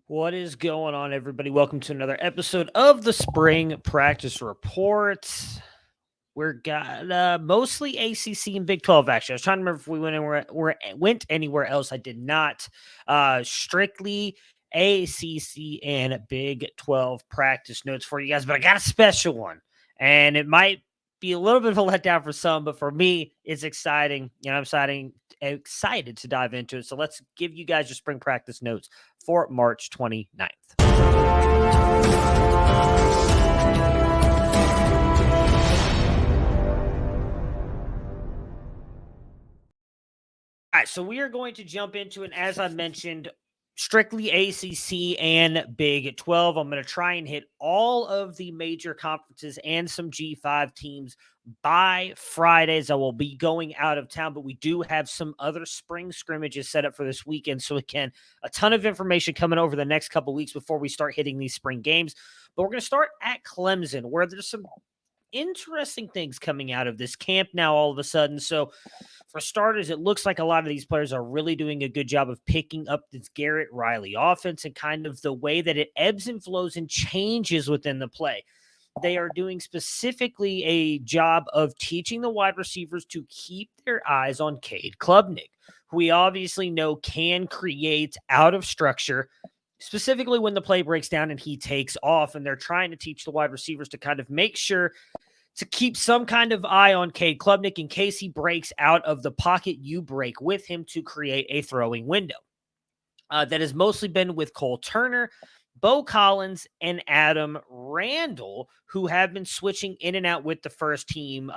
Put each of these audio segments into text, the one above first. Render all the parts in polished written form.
What is going on, everybody? Welcome to another episode of the Spring Practice Report. We're got mostly ACC and Big 12. Actually, I was trying to remember if we went anywhere else. I did not. Strictly ACC and Big 12 practice notes for you guys, but I got a special one, and it might be a little bit of a letdown for some, but for me, it's exciting. I'm excited to dive into it. So let's give you guys your spring practice notes for March 29th. All right, so we are going to jump into it, as I mentioned, strictly ACC and Big 12. I'm going to try and hit all of the major conferences and some G5 teams by Fridays. I will be going out of town, but we do have some other spring scrimmages set up for this weekend. So again, a ton of information coming over the next couple weeks before we start hitting these spring games. But we're going to start at Clemson, where there's some interesting things coming out of this camp now all of a sudden. So for starters, it looks like a lot of these players are really doing a good job of picking up this Garrett Riley offense and kind of the way that it ebbs and flows and changes within the play. They are doing specifically a job of teaching the wide receivers to keep their eyes on Cade Klubnik, who we obviously know can create out of structure, specifically when the play breaks down and he takes off. And they're trying to teach the wide receivers to kind of make sure to keep some kind of eye on Cade Klubnik in case he breaks out of the pocket. You break with him to create a throwing window. That has mostly been with Cole Turner, Bo Collins, and Adam Randall, who have been switching in and out with the first team.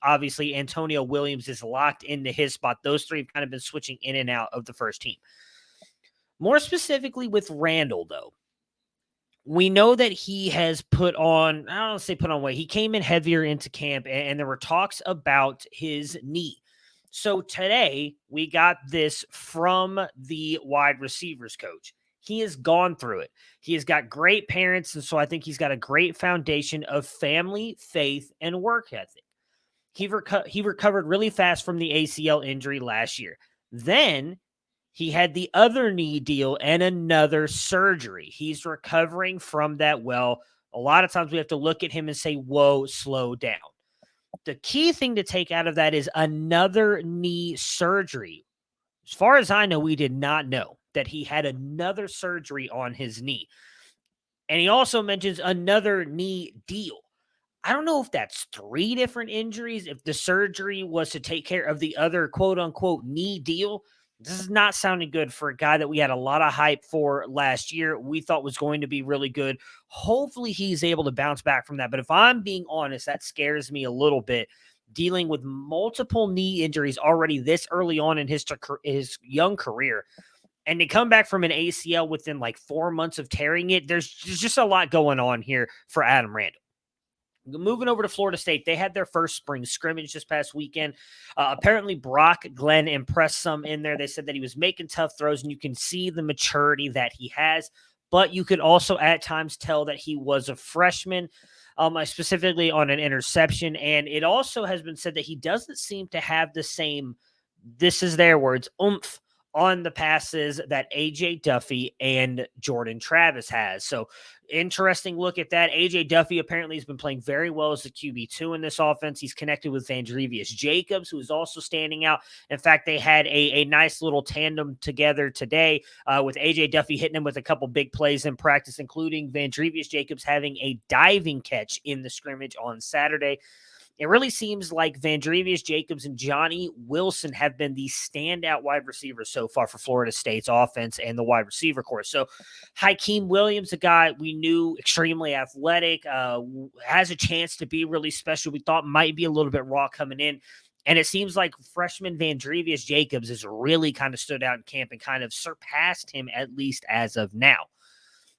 Obviously, Antonio Williams is locked into his spot. Those three have kind of been switching in and out of the first team. More specifically with Randall, though, we know that he has put on, I don't want to say put on weight. He came in heavier into camp, and there were talks about his knee. So today we got this from the wide receivers coach. He has gone through it. He has got great parents, and so I think he's got a great foundation of family, faith, and work ethic. He recovered really fast from the ACL injury last year. Then he had the other knee deal and another surgery. He's recovering from that well. A lot of times we have to look at him and say, whoa, slow down. The key thing to take out of that is another knee surgery. As far as I know, we did not know that he had another surgery on his knee. And he also mentions another knee deal. I don't know if that's 3 different injuries, if the surgery was to take care of the other quote unquote knee deal. This is not sounding good for a guy that we had a lot of hype for last year. We thought was going to be really good. Hopefully he's able to bounce back from that. But if I'm being honest, that scares me a little bit, dealing with multiple knee injuries already this early on in his young career. And to come back from an ACL within like 4 months of tearing it, there's just a lot going on here for Adam Randall. Moving over to Florida State, they had their first spring scrimmage this past weekend. Apparently, Brock Glenn impressed some in there. They said that he was making tough throws, and you can see the maturity that he has. But you could also at times tell that he was a freshman, specifically on an interception. And it also has been said that he doesn't seem to have the same, this is their words, oomph on the passes that AJ Duffy and Jordan Travis has. So interesting look at that. AJ Duffy apparently has been playing very well as the QB2 in this offense. He's connected with Vandrevius Jacobs, who is also standing out. In fact, they had a nice little tandem together today with AJ Duffy hitting him with a couple big plays in practice, including Vandrevius Jacobs having a diving catch in the scrimmage on Saturday. It really seems like Vandrevius Jacobs and Johnny Wilson have been the standout wide receivers so far for Florida State's offense and the wide receiver corps. So Hakeem Williams, a guy we knew extremely athletic, has a chance to be really special. We thought might be a little bit raw coming in. And it seems like freshman Vandrevius Jacobs has really kind of stood out in camp and kind of surpassed him, at least as of now.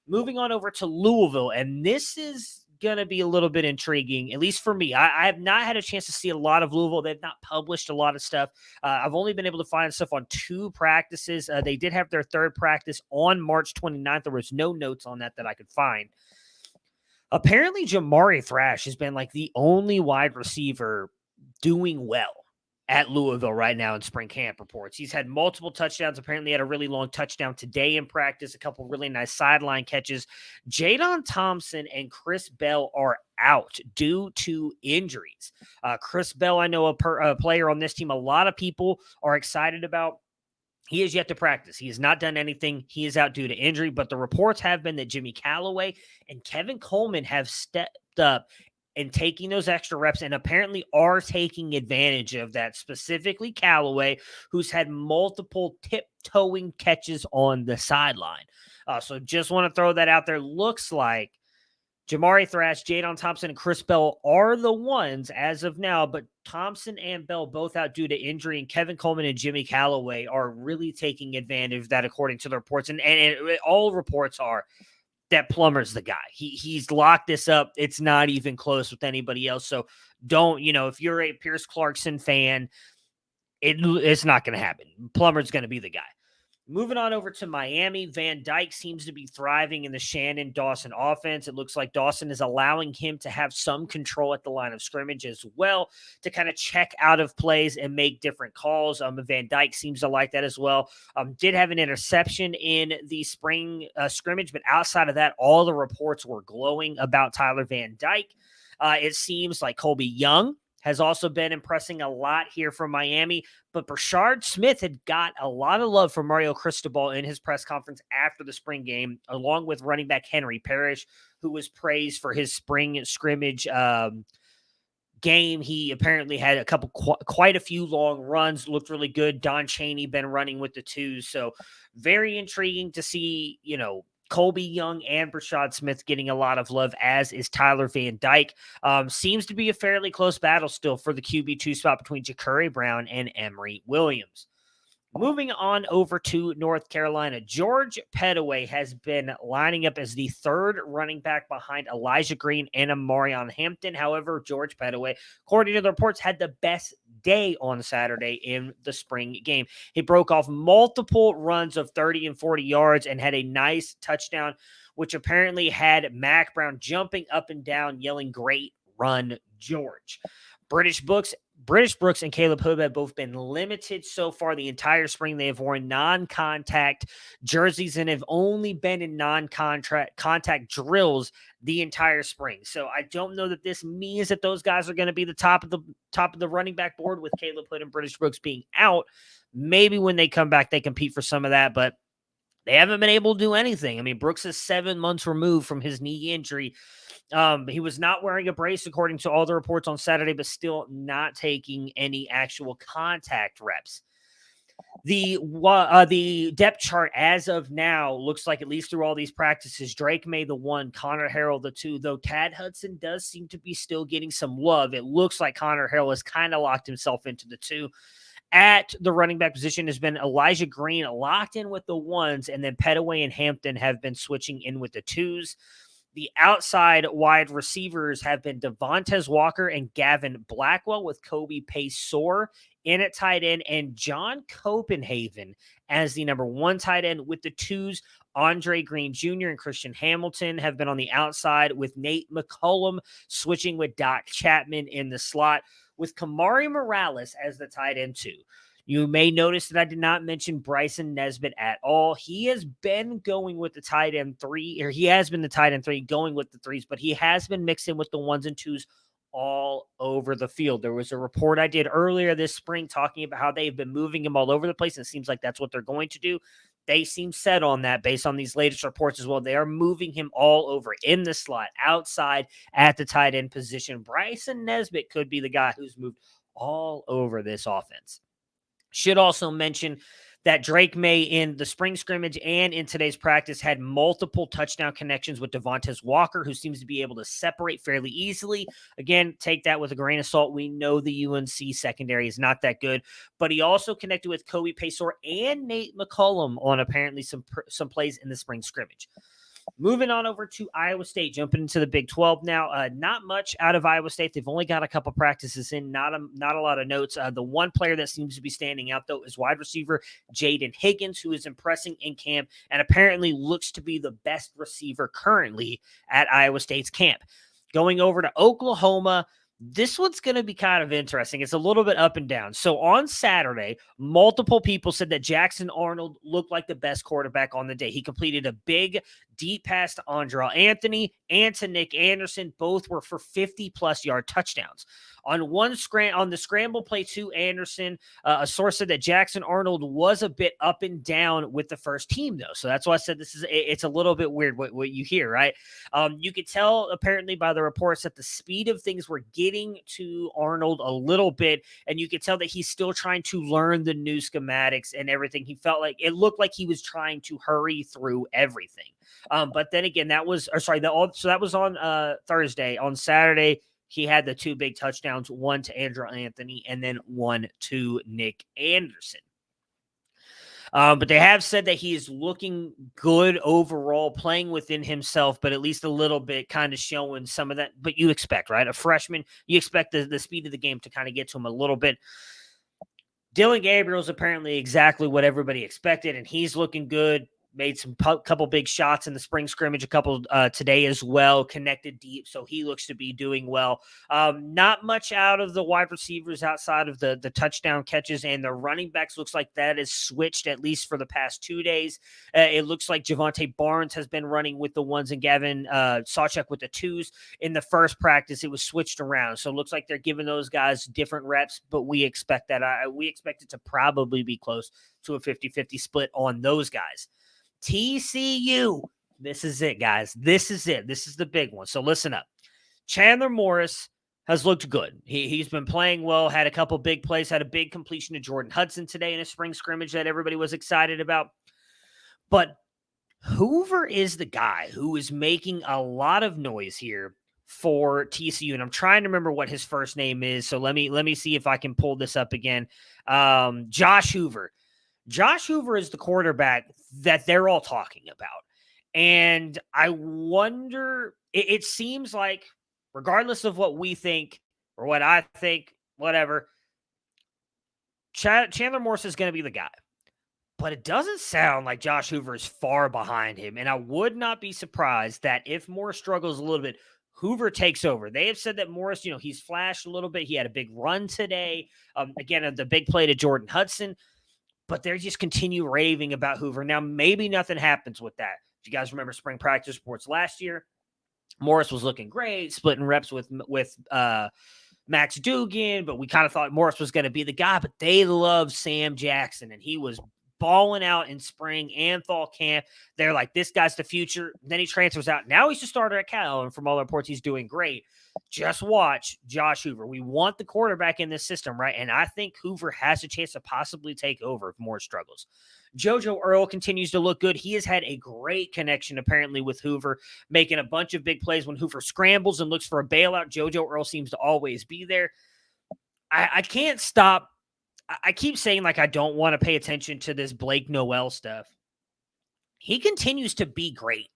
Moving on over to Louisville, and this is going to be a little bit intriguing, at least for me. I have not had a chance to see a lot of Louisville. They've not published a lot of stuff. I've only been able to find stuff on 2 practices. They did have their third practice on March 29th. There was no notes on that I could find. Apparently, Jamari Thrash has been like the only wide receiver doing well. at Louisville right now in spring camp reports. He's had multiple touchdowns. Apparently had a really long touchdown today in practice, a couple really nice sideline catches. Jayden Thompson and Chris Bell are out due to injuries. Chris Bell, I know a player on this team a lot of people are excited about. He has yet to practice. He has not done anything. He is out due to injury, but the reports have been that Jimmy Callaway and Kevin Coleman have stepped up and taking those extra reps and apparently are taking advantage of that, specifically Callaway, who's had multiple tiptoeing catches on the sideline. So just want to throw that out there. Looks like Jamari, Thrash, Jayden Thompson, and Chris Bell are the ones as of now, but Thompson and Bell both out due to injury, and Kevin Coleman and Jimmy Callaway are really taking advantage of that, according to the reports. And all reports are that Plummer's the guy. He's locked this up. It's not even close with anybody else. So don't, if you're a Pierce Clarkson fan, it's not going to happen. Plummer's going to be the guy. Moving on over to Miami, Van Dyke seems to be thriving in the Shannon-Dawson offense. It looks like Dawson is allowing him to have some control at the line of scrimmage as well to kind of check out of plays and make different calls. Van Dyke seems to like that as well. Did have an interception in the spring scrimmage, but outside of that, all the reports were glowing about Tyler Van Dyke. It seems like Colby Young has also been impressing a lot here from Miami. But Brashard Smith had got a lot of love from Mario Cristobal in his press conference after the spring game, along with running back Henry Parrish, who was praised for his spring scrimmage game. He apparently had quite a few long runs, looked really good. Don Chaney been running with the twos. So very intriguing to see, Colby Young and Brashard Smith getting a lot of love, as is Tyler Van Dyke. Seems to be a fairly close battle still for the QB2 spot between Ja'Cory Brown and Emory Williams. Moving on over to North Carolina, George Pettaway has been lining up as the third running back behind Elijah Green and Amarion Hampton. However, George Pettaway, according to the reports, had the best day on Saturday in the spring game. He broke off multiple runs of 30 and 40 yards and had a nice touchdown, which apparently had Mac Brown jumping up and down, yelling, "Great run, George." British Brooks and Caleb Hood have both been limited so far the entire spring. They have worn non-contact jerseys and have only been in non-contact drills the entire spring. So I don't know that this means that those guys are going to be the top of the running back board, with Caleb Hood and British Brooks being out. Maybe when they come back, they compete for some of that, but they haven't been able to do anything. I mean, Brooks is 7 months removed from his knee injury. He was not wearing a brace, according to all the reports on Saturday, but still not taking any actual contact reps. The depth chart as of now looks like, at least through all these practices, Drake May the 1, Connor Harrell the 2, though Tad Hudson does seem to be still getting some love. It looks like Connor Harrell has kind of locked himself into the 2. At the running back position has been Elijah Green locked in with the 1s, and then Pettaway and Hampton have been switching in with the 2s. The outside wide receivers have been Devontae Walker and Gavin Blackwell, with Kobe Paysor in at tight end, and John Copenhagen as the number 1 tight end, with the 2s. Andre Green Jr. and Christian Hamilton have been on the outside, with Nate McCullum switching with Doc Chapman in the slot, with Kamari Morales as the tight end 2. You may notice that I did not mention Bryson Nesbitt at all. He has been going with the tight end 3, or he has been the tight end 3 going with the 3s, but he has been mixed in with the 1s and 2s all over the field. There was a report I did earlier this spring talking about how they've been moving him all over the place, and it seems like that's what they're going to do. They seem set on that based on these latest reports as well. They are moving him all over, in the slot, outside, at the tight end position. Bryson Nesbitt could be the guy who's moved all over this offense. Should also mention that Drake May in the spring scrimmage and in today's practice had multiple touchdown connections with Devontae Walker, who seems to be able to separate fairly easily. Again, take that with a grain of salt. We know the UNC secondary is not that good, but he also connected with Kobe Paysor and Nate McCullum on apparently some plays in the spring scrimmage. Moving on over to Iowa State, jumping into the Big 12 now. Not much out of Iowa State. They've only got a couple practices in, not a lot of notes. The one player that seems to be standing out, though, is wide receiver Jayden Higgins, who is impressing in camp and apparently looks to be the best receiver currently at Iowa State's camp. Going over to Oklahoma, This one's going to be kind of interesting. It's a little bit up and down. So on Saturday, multiple people said that Jackson Arnold looked like the best quarterback on the day. He completed a big deep pass to Andrel Anthony and to Nick Anderson. Both were for 50-plus yard touchdowns. On the scramble play to Anderson, a source said that Jackson Arnold was a bit up and down with the first team, though. So that's why I said it's a little bit weird what you hear, right? You could tell apparently by the reports that the speed of things were getting to Arnold a little bit, and you could tell that he's still trying to learn the new schematics and everything. It looked like he was trying to hurry through everything. But then again, that was on Thursday. On Saturday, he had the 2 big touchdowns, one to Andrew Anthony and then one to Nick Anderson. But they have said that he is looking good overall, playing within himself, but at least a little bit kind of showing some of that. But you expect, right? A freshman, you expect the speed of the game to kind of get to him a little bit. Dylan Gabriel's apparently exactly what everybody expected, and he's looking good. Made some couple big shots in the spring scrimmage, a couple today as well, connected deep, so he looks to be doing well. Not much out of the wide receivers outside of the touchdown catches, and the running backs looks like that is switched at least for the past 2 days. It looks like Javante Barnes has been running with the ones and Gavin Sawchuk with the 2s. In the first practice, it was switched around, so it looks like they're giving those guys different reps, but we expect that. We expect it to probably be close to a 50-50 split on those guys. TCU. This is it, guys. This is it. This is the big one. So listen up. Chandler Morris has looked good. He's been playing well, had a couple big plays, had a big completion to Jordan Hudson today in a spring scrimmage that everybody was excited about. But Hoover is the guy who is making a lot of noise here for TCU. And I'm trying to remember what his first name is. So let me see if I can pull this up again. Josh Hoover. Josh Hoover is the quarterback that they're all talking about. And I wonder, it seems like, regardless of what we think or what I think, whatever, Chandler Morris is going to be the guy. But it doesn't sound like Josh Hoover is far behind him. And I would not be surprised that if Morris struggles a little bit, Hoover takes over. They have said that Morris, he's flashed a little bit. He had a big run today. Again, the big play to Jordan Hudson. But they just continue raving about Hoover. Now, maybe nothing happens with that. If you guys remember spring practice reports last year, Morris was looking great, splitting reps with Max Dugan, but we kind of thought Morris was going to be the guy. But they love Sam Jackson, and he was balling out in spring and fall camp. They're like, this guy's the future. Then he transfers out. Now he's the starter at Cal, and from all reports, he's doing great. Just watch Josh Hoover. We want the quarterback in this system, right? And I think Hoover has a chance to possibly take over if Moore struggles. JoJo Earl continues to look good. He has had a great connection, apparently, with Hoover, making a bunch of big plays. When Hoover scrambles and looks for a bailout, JoJo Earl seems to always be there. I can't stop. I keep saying, like, I don't want to pay attention to this Blake Noel stuff. He continues to be great.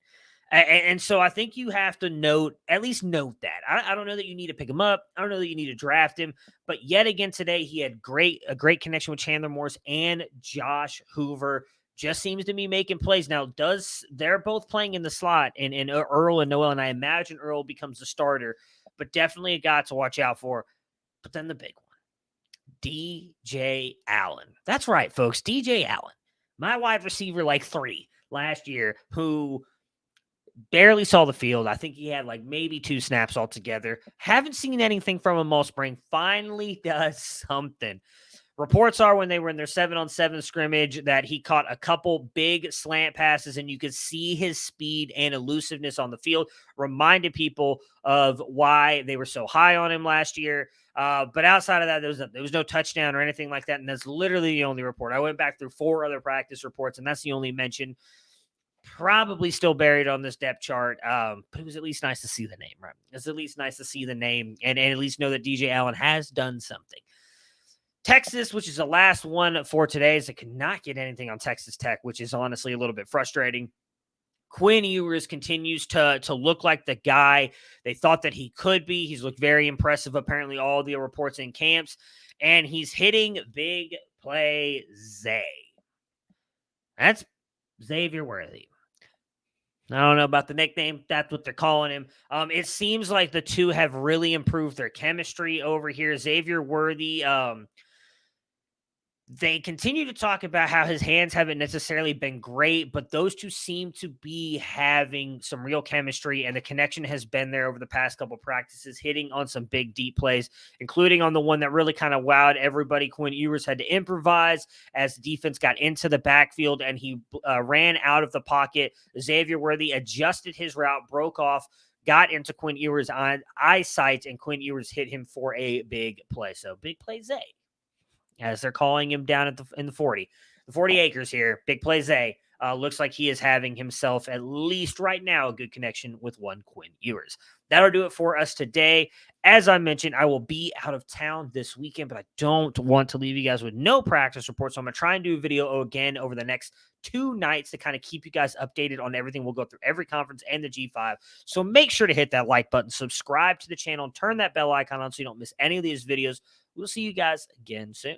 And so I think you have to at least note that. I don't know that you need to pick him up. I don't know that you need to draft him. But yet again today, he had a great connection with Chandler Morris and Josh Hoover. Just seems to be making plays. Now, they're both playing in the slot in Earl and Noel, and I imagine Earl becomes the starter. But definitely a guy to watch out for. But then the big one. DJ Allen. That's right, folks. DJ Allen. My wide receiver, like 3 last year, who barely saw the field. I think he had like maybe 2 snaps altogether. Haven't seen anything from him all spring. Finally does something. Reports are when they were in their 7-on-7 scrimmage that he caught a couple big slant passes, and you could see his speed and elusiveness on the field. Reminded people of why they were so high on him last year. But outside of that, there was no touchdown or anything like that, and that's literally the only report. I went back through 4 other practice reports, and that's the only mention. Probably still buried on this depth chart, but it was at least nice to see the name, right? It's at least nice to see the name and at least know that DJ Allen has done something. Texas, which is the last one for today, is I could not get anything on Texas Tech, which is honestly a little bit frustrating. Quinn Ewers continues to look like the guy they thought that he could be. He's looked very impressive, apparently, all the reports in camps, and he's hitting Big Play Zay. That's Xavier Worthy. I don't know about the nickname. That's what they're calling him. It seems like the two have really improved their chemistry over here. Xavier Worthy, they continue to talk about how his hands haven't necessarily been great, but those two seem to be having some real chemistry, and the connection has been there over the past couple practices, hitting on some big deep plays, including on the one that really kind of wowed everybody. Quinn Ewers had to improvise as the defense got into the backfield, and he ran out of the pocket. Xavier Worthy adjusted his route, broke off, got into Quinn Ewers' eyesight, and Quinn Ewers hit him for a big play. So Big Play Zay, as they're calling him down at in the 40 acres here. Big Play Zay looks like he is having himself, at least right now, a good connection with one Quinn Ewers. That'll do it for us today. As I mentioned, I will be out of town this weekend, but I don't want to leave you guys with no practice report. So I'm going to try and do a video again over the next 2 nights to kind of keep you guys updated on everything. We'll go through every conference and the G5. So make sure to hit that like button, subscribe to the channel, and turn that bell icon on so you don't miss any of these videos. We'll see you guys again soon.